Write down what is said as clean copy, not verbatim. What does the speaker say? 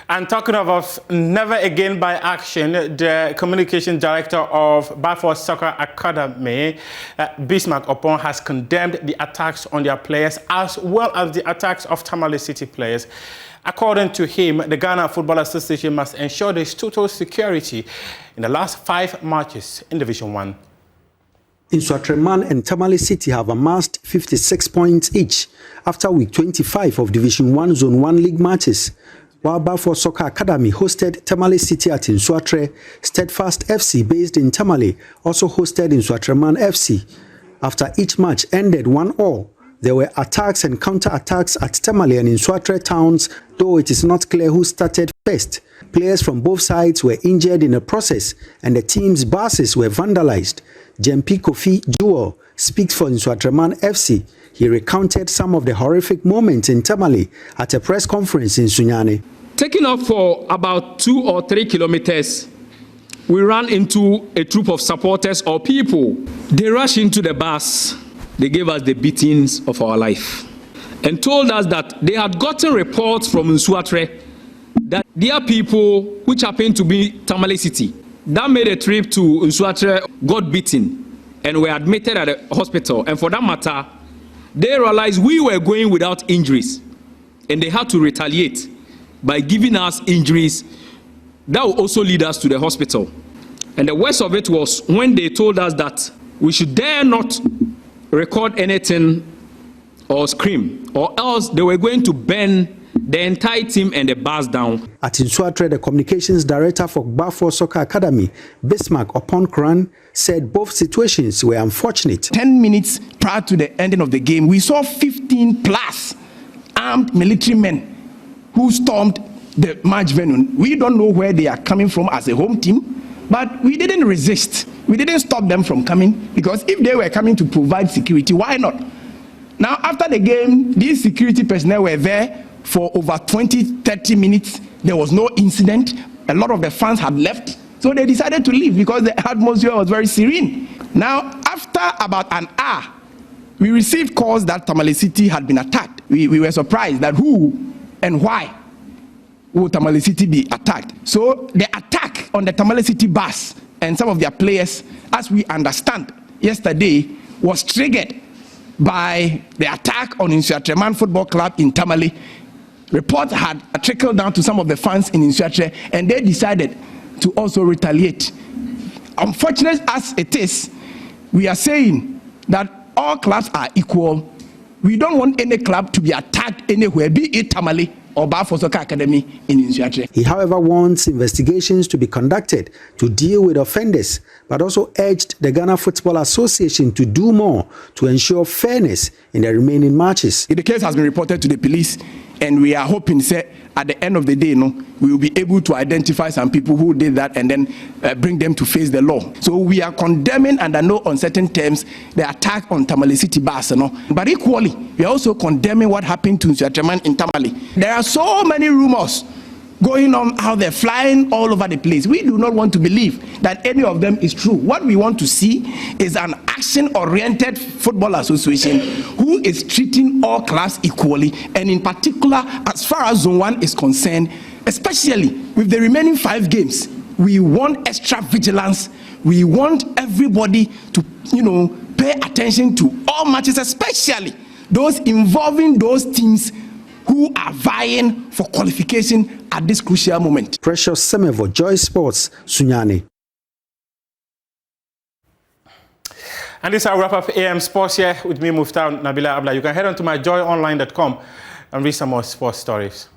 And talking about never again by action, the communication director of Baffour Soccer Academy, Bismarck Opon, has condemned the attacks on their players as well as the attacks of Tamale City players. According to him, the Ghana Football Association must ensure there is total security in the last 5 matches in Division 1. Nsoatreman and Tamale City have amassed 56 points each after week 25 of Division 1 Zone 1 league matches, while Baffour Soccer Academy hosted Tamale City at Nsoatre. Steadfast FC, based in Tamale, also hosted Nsoatreman FC. After each match ended 1-1, there were attacks and counter-attacks at Tamale and Nsoatre towns, though it is not clear who started first. Players from both sides were injured in the process, and the team's buses were vandalized. Jempi Kofi Jewel speaks for Nsoatreman FC. He recounted some of the horrific moments in Tamale at a press conference in Sunyani. Taking off for about 2 or 3 kilometers, we ran into a troop of supporters or people. They rushed into the bus. They gave us the beatings of our life and told us that they had gotten reports from Nsoatre that their people, which happened to be Tamale City, that made a trip to Nsoatre, got beaten and were admitted at the hospital. And for that matter, they realized we were going without injuries and they had to retaliate by giving us injuries that will also lead us to the hospital. And the worst of it was when they told us that we should dare not record anything or scream, or else they were going to burn the entire team and the bus down. At Nsoatre, the communications director for Baffour Soccer Academy, Bismarck Opon, said both situations were unfortunate. 10 minutes prior to the ending of the game, we saw 15 plus armed military men who stormed the match venue. We don't know where they are coming from as a home team, but we didn't resist. We didn't stop them from coming, because if they were coming to provide security, why not? Now, after the game, these security personnel were there for over 20-30 minutes. There was no incident. A lot of the fans had left, so they decided to leave because the atmosphere was very serene. Now, after about an hour, we received calls that Tamale City had been attacked. We were surprised that who and why would Tamale City be attacked. So the attack on the Tamale City bus and some of their players, as we understand yesterday, was triggered by the attack on Nsoatreman Football Club in Tamale. Reports had trickled down to some of the fans in Nsoatre, and they decided to also retaliate. Unfortunate as it is, we are saying that all clubs are equal. We don't want any club to be attacked anywhere, be it Tamale or Baffour Soccer Academy in Nsoatre. He, however, wants investigations to be conducted to deal with offenders, but also urged the Ghana Football Association to do more to ensure fairness in the remaining matches. The case has been reported to the police, and we are hoping that at the end of the day, we will be able to identify some people who did that and then bring them to face the law. So we are condemning under no uncertain terms the attack on Tamale City bus, but equally, we are also condemning what happened to Nsoatreman in Tamale. There are so many rumors going on how they're flying all over the place. We do not want to believe that any of them is true. What we want to see is an action-oriented football association who is treating all clubs equally, and in particular, as far as Zone 1 is concerned, especially with the remaining 5 games, we want extra vigilance. We want everybody to, pay attention to all matches, especially those involving those teams who are vying for qualification at this crucial moment. Precious Semevo, Joy Sports, Sunyani. And this is our wrap-up AM Sports here with me, Muftar Nabila Abla. You can head on to my joyonline.com and read some more sports stories.